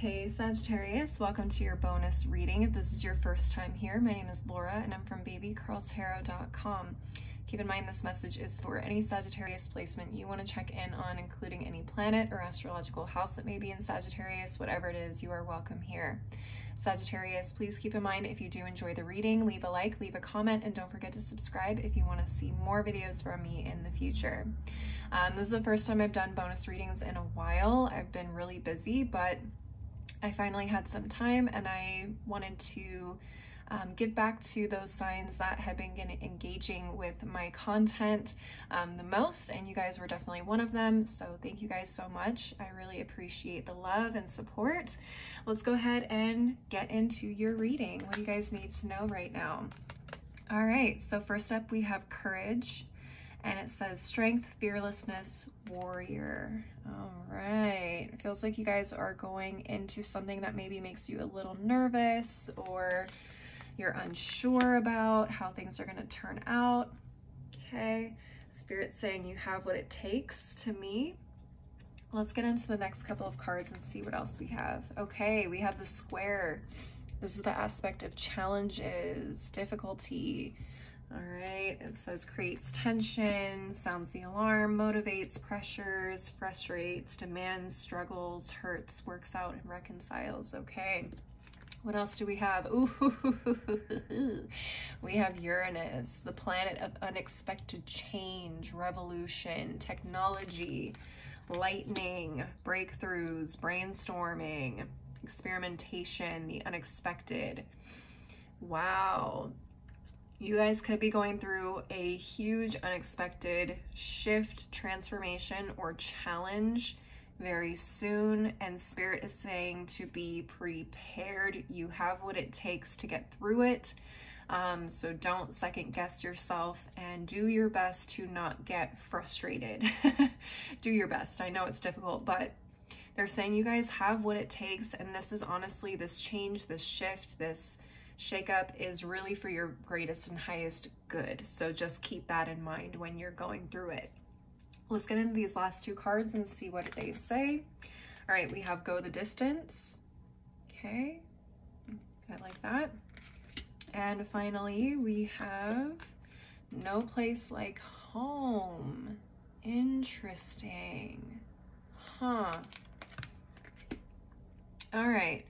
Hey Sagittarius, welcome to your bonus reading. If this is your first time here, my name is Laura and I'm from babycurltarot.com. Keep in mind this message is for any Sagittarius placement you want to check in on, including any planet or astrological house that may be in Sagittarius. Whatever it is, you are welcome here. Sagittarius, please keep in mind if you do enjoy the reading, leave a like, leave a comment, and don't forget to subscribe if you want to see more videos from me in the future. This is the first time I've done bonus readings in a while. I've been really busy, but I finally had some time and I wanted to give back to those signs that have been engaging with my content the most, and you guys were definitely one of them, so thank you guys so much. I really appreciate the love and support. Let's go ahead and get into your reading. What do you guys need to know right now? All right, so first up we have courage, and it says strength, fearlessness, warrior. All right, it feels like you guys are going into something that maybe makes you a little nervous, or you're unsure about how things are going to turn out. Okay, Spirit's saying you have what it takes to me. Let's get into the next couple of cards and see what else we have. Okay, we have the square. This is the aspect of challenges, difficulty. All right, it says creates tension, sounds the alarm, motivates, pressures, frustrates, demands, struggles, hurts, works out, and reconciles. Okay. What else do we have? Ooh, we have Uranus, the planet of unexpected change, revolution, technology, lightning, breakthroughs, brainstorming, experimentation, the unexpected. Wow. You guys could be going through a huge unexpected shift, transformation, or challenge very soon, and Spirit is saying to be prepared. You have what it takes to get through it, so don't second guess yourself and do your best to not get frustrated. Do your best. I know it's difficult, but they're saying you guys have what it takes, and this is honestly, this change, this shift, this shakeup is really for your greatest and highest good, so just keep that in mind when you're going through it. Let's get into these last two cards and see what they say. All right, we have go the distance. Okay, I like that. And finally, we have no place like home. Interesting. Huh. All right.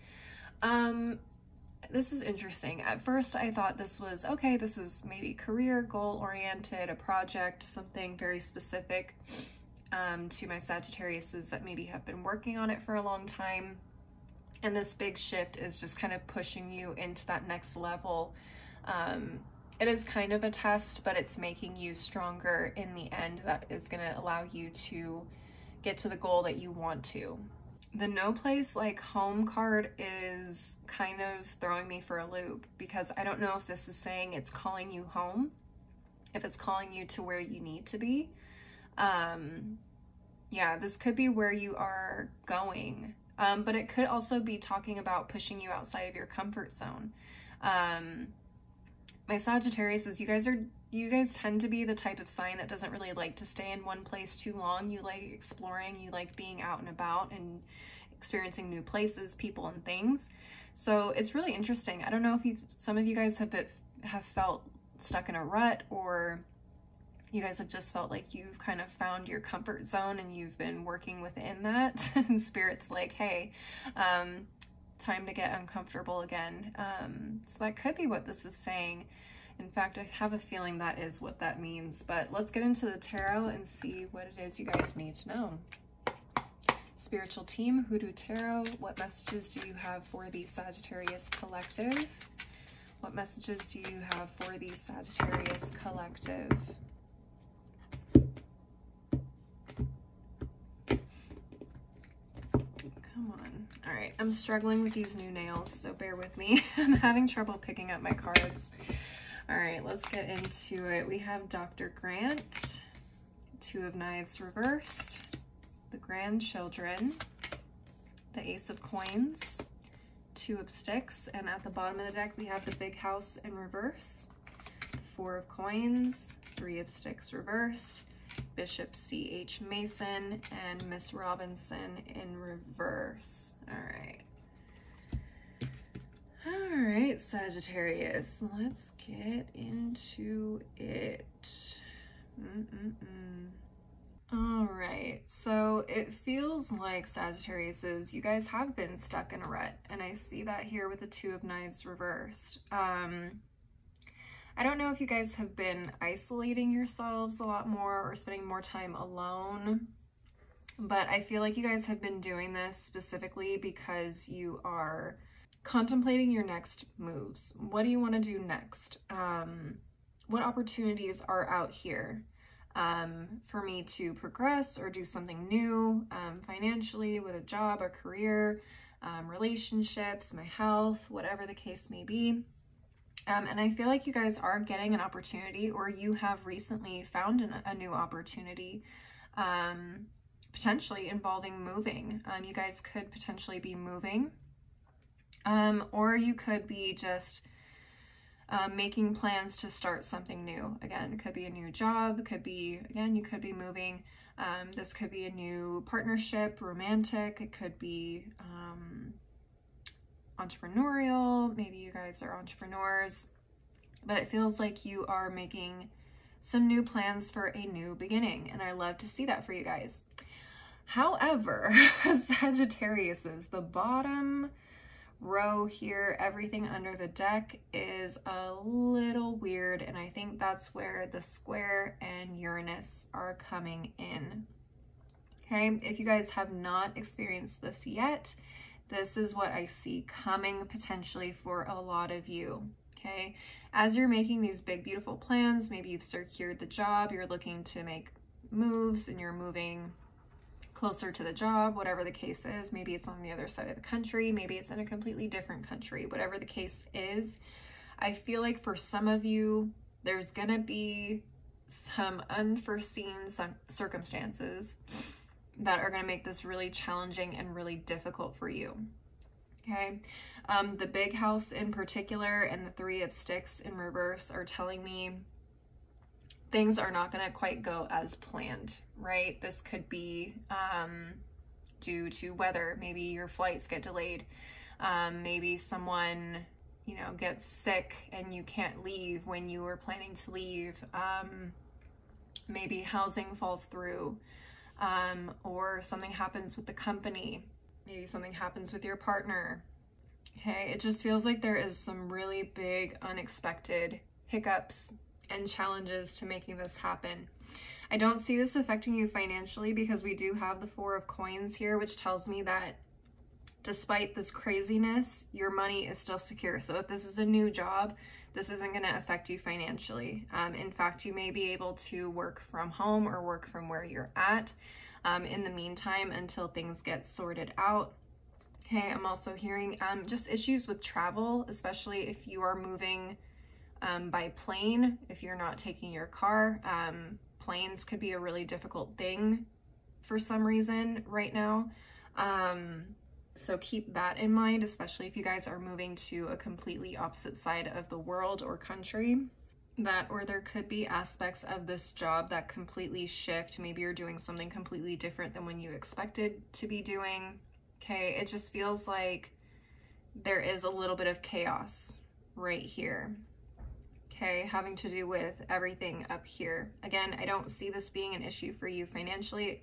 This is interesting. At first, I thought this was, okay, this is maybe career goal-oriented, a project, something very specific to my Sagittariuses that maybe have been working on it for a long time. And this big shift is just kind of pushing you into that next level. It is kind of a test, but it's making you stronger in the end. That is going to allow you to get to the goal that you want to. The no place like home card is kind of throwing me for a loop, because I don't know if this is saying it's calling you home, if it's calling you to where you need to be. Yeah, this could be where you are going, but it could also be talking about pushing you outside of your comfort zone. My Sagittarius is, you guys tend to be the type of sign that doesn't really like to stay in one place too long. You like exploring, you like being out and about and experiencing new places, people, and things. So it's really interesting. I don't know if some of you guys have felt stuck in a rut, or you guys have just felt like you've kind of found your comfort zone and you've been working within that. And Spirit's like, hey, time to get uncomfortable again. So that could be what this is saying. In fact, I have a feeling that is what that means, but let's get into the tarot and see what it is you guys need to know. Spiritual team, Hoodoo Tarot, what messages do you have for the Sagittarius Collective? What messages do you have for the Sagittarius Collective? Come on. All right, I'm struggling with these new nails, so bear with me. I'm having trouble picking up my cards. All right, let's get into it. We have Dr. Grant, Two of Knives reversed, the grandchildren, the Ace of Coins, Two of Sticks, and at the bottom of the deck, we have the Big House in reverse, Four of Coins, Three of Sticks reversed, Bishop C.H. Mason, and Miss Robinson in reverse. All right. right, Sagittarius, let's get into it. All right, so it feels like Sagittariuses, you guys have been stuck in a rut, and I see that here with the Two of Knives reversed. I don't know if you guys have been isolating yourselves a lot more or spending more time alone, but I feel like you guys have been doing this specifically because you are contemplating your next moves. What do you want to do next? What opportunities are out here for me to progress or do something new financially, with a job, a career, relationships, my health, whatever the case may be. And I feel like you guys are getting an opportunity, or you have recently found a new opportunity, potentially involving moving. You guys could potentially be moving, or you could be just making plans to start something new. Again, it could be a new job, could be, again, you could be moving. This could be a new partnership, romantic, it could be entrepreneurial. Maybe you guys are entrepreneurs, but it feels like you are making some new plans for a new beginning, and I love to see that for you guys. However, Sagittariuses, the bottom row here, everything under the deck is a little weird, and I think that's where the square and Uranus are coming in. Okay, if you guys have not experienced this yet, this is what I see coming potentially for a lot of you. Okay, as you're making these big, beautiful plans, maybe you've secured the job, you're looking to make moves, and you're moving closer to the job, whatever the case is. Maybe it's on the other side of the country, maybe it's in a completely different country, whatever the case is. I feel like for some of you, there's gonna be some unforeseen circumstances that are gonna make this really challenging and really difficult for you. Okay, the big house in particular and the Three of Sticks in reverse are telling me things are not going to quite go as planned, right? This could be due to weather. Maybe your flights get delayed. Maybe someone, you know, gets sick and you can't leave when you were planning to leave. Maybe housing falls through, or something happens with the company. Maybe something happens with your partner. Okay, it just feels like there is some really big unexpected hiccups and challenges to making this happen. I don't see this affecting you financially because we do have the Four of Coins here, which tells me that despite this craziness, your money is still secure. So if this is a new job, this isn't going to affect you financially. In fact, you may be able to work from home or work from where you're at in the meantime until things get sorted out. Okay, I'm also hearing just issues with travel, especially if you are moving by plane. If you're not taking your car, planes could be a really difficult thing for some reason right now. So keep that in mind, especially if you guys are moving to a completely opposite side of the world or country. That, or there could be aspects of this job that completely shift. Maybe you're doing something completely different than when you expected to be doing. Okay, it just feels like there is a little bit of chaos right here. Okay, having to do with everything up here. Again, I don't see this being an issue for you financially.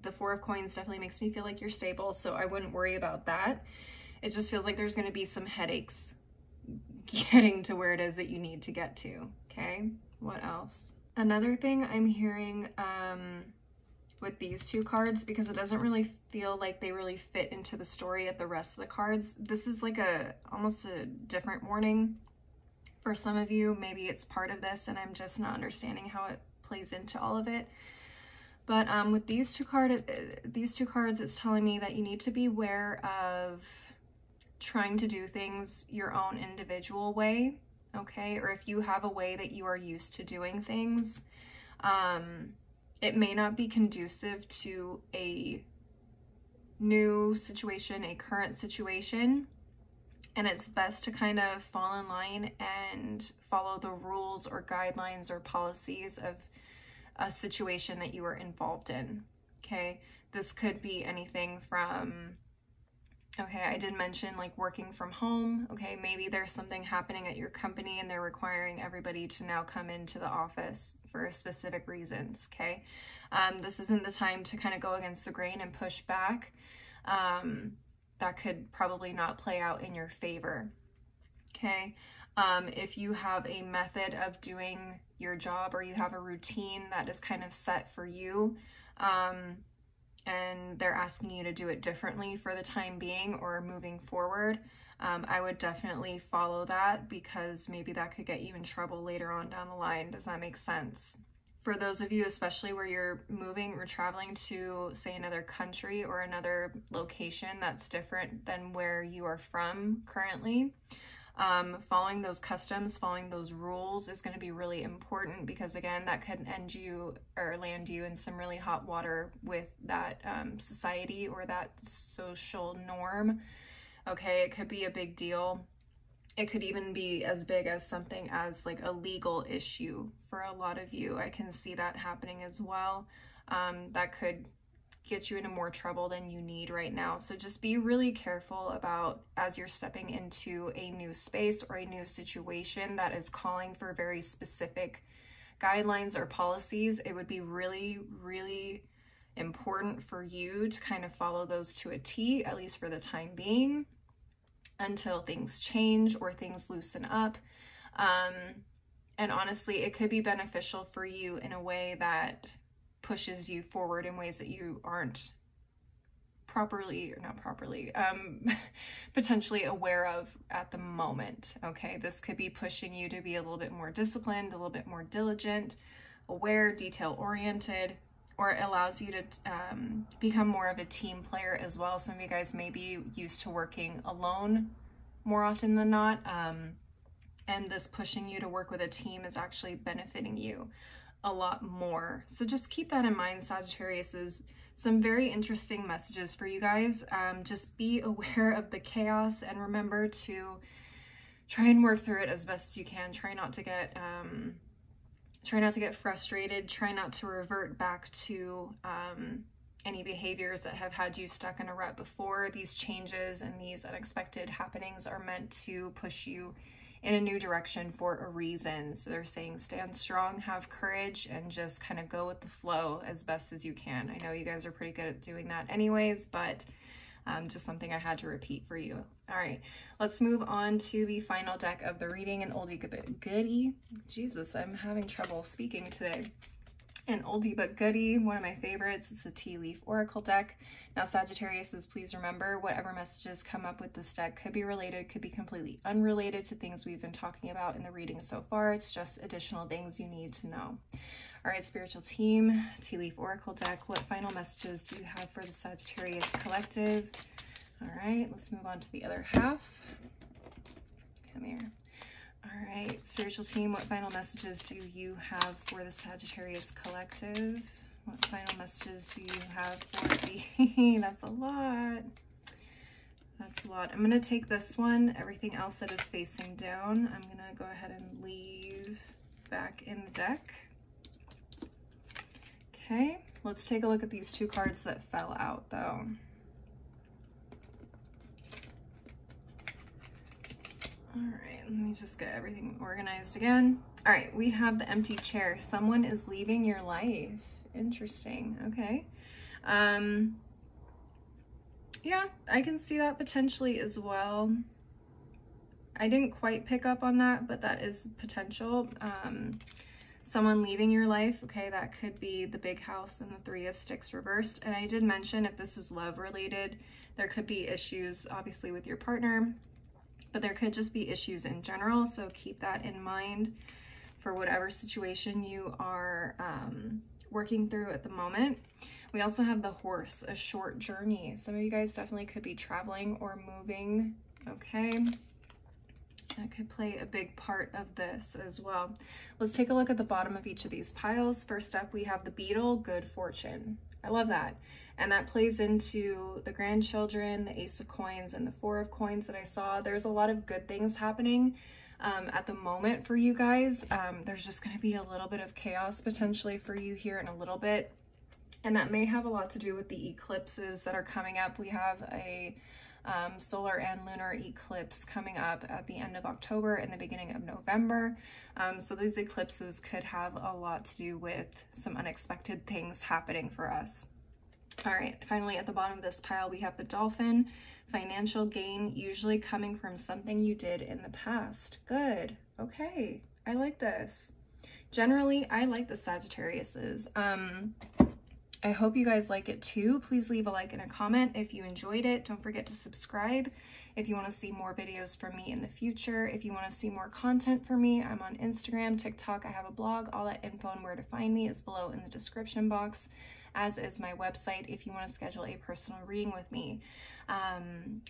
The Four of Coins definitely makes me feel like you're stable, so I wouldn't worry about that. It just feels like there's going to be some headaches getting to where it is that you need to get to. Okay, what else? Another thing I'm hearing with these two cards, because it doesn't really feel like they really fit into the story of the rest of the cards. This is like almost a different warning for some of you. Maybe it's part of this and I'm just not understanding how it plays into all of it. But with these two cards, it's telling me that you need to be aware of trying to do things your own individual way, okay? Or if you have a way that you are used to doing things, it may not be conducive to a new situation, a current situation, and it's best to kind of fall in line and follow the rules or guidelines or policies of a situation that you are involved in, okay? This could be anything from Okay, I did mention like working from home. Okay, maybe there's something happening at your company and they're requiring everybody to now come into the office for specific reasons. Okay, this isn't the time to kind of go against the grain and push back. That could probably not play out in your favor. Okay, if you have a method of doing your job or you have a routine that is kind of set for you, and they're asking you to do it differently for the time being or moving forward, I would definitely follow that, because maybe that could get you in trouble later on down the line. Does that make sense? For those of you, especially where you're moving or traveling to, say, another country or another location that's different than where you are from currently, following those customs, following those rules is going to be really important, because again, that could end you or land you in some really hot water with that society or that social norm. Okay, it could be a big deal. It could even be as big as something as like a legal issue for a lot of you. I can see that happening as well. That could get you into more trouble than you need right now. So just be really careful about, as you're stepping into a new space or a new situation that is calling for very specific guidelines or policies, it would be really, really important for you to kind of follow those to a T, at least for the time being, until things change or things loosen up. And honestly, it could be beneficial for you in a way that pushes you forward in ways that you aren't potentially aware of at the moment. Okay, this could be pushing you to be a little bit more disciplined, a little bit more diligent, aware, detail oriented, or it allows you to become more of a team player as well. Some of you guys may be used to working alone more often than not, and this pushing you to work with a team is actually benefiting you a lot more. So just keep that in mind, Sagittarius. Is some very interesting messages for you guys. Just be aware of the chaos and remember to try and work through it as best as you can. Try not to get frustrated. Try not to revert back to any behaviors that have had you stuck in a rut before. These changes and these unexpected happenings are meant to push you in a new direction for a reason. So they're saying stand strong, have courage, and just kind of go with the flow as best as you can. I know you guys are pretty good at doing that anyways, but just something I had to repeat for you. All right, let's move on to the final deck of the reading, an oldie but goodie. Jesus, I'm having trouble speaking today. An oldie but goodie, one of my favorites. It's a Tea Leaf Oracle deck. Now, Sagittarius, please remember, whatever messages come up with this deck could be related, could be completely unrelated to things we've been talking about in the reading so far. It's just additional things you need to know. All right, spiritual team, Tea Leaf Oracle deck, what final messages do you have for the Sagittarius collective? All right, let's move on to the other half. Come here. All right, spiritual team, what final messages do you have for the Sagittarius collective? What final messages do you have for the... That's a lot. That's a lot. I'm going to take this one. Everything else that is facing down, I'm going to go ahead and leave back in the deck. Okay, let's take a look at these two cards that fell out, though. All right, let me just get everything organized again. All right, we have the empty chair. Someone is leaving your life. Interesting. Okay. Yeah, I can see that potentially as well. I didn't quite pick up on that, but that is potential. Someone leaving your life. Okay, that could be the big house and the Three of Sticks reversed. And I did mention, if this is love related, there could be issues obviously with your partner, but there could just be issues in general. So keep that in mind for whatever situation you are working through at the moment. We also have the Horse, a short journey. Some of you guys definitely could be traveling or moving. Okay, that could play a big part of this as well. Let's take a look at the bottom of each of these piles. First up, we have the Beetle, good fortune. I love that. And that plays into the grandchildren, the Ace of Coins, and the Four of Coins that I saw. There's a lot of good things happening at the moment for you guys. There's just going to be a little bit of chaos potentially for you here in a little bit. And that may have a lot to do with the eclipses that are coming up. We have a solar and lunar eclipse coming up at the end of October and the beginning of November. So these eclipses could have a lot to do with some unexpected things happening for us. All right, finally at the bottom of this pile, we have the Dolphin. Financial gain, usually coming from something you did in the past. Good. Okay, I like this. Generally, I like the Sagittariuses. I hope you guys like it too. Please leave a like and a comment if you enjoyed it. Don't forget to subscribe if you want to see more videos from me in the future. If you want to see more content from me, I'm on Instagram, TikTok, I have a blog. All that info and where to find me is below in the description box, as is my website if you want to schedule a personal reading with me.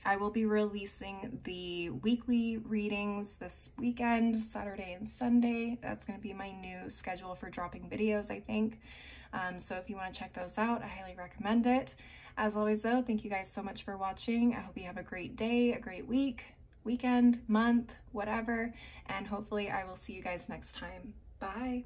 I will be releasing the weekly readings this weekend, Saturday and Sunday. That's going to be my new schedule for dropping videos, I think. So if you want to check those out, I highly recommend it. As always though, thank you guys so much for watching. I hope you have a great day, a great week, weekend, month, whatever, and hopefully I will see you guys next time. Bye.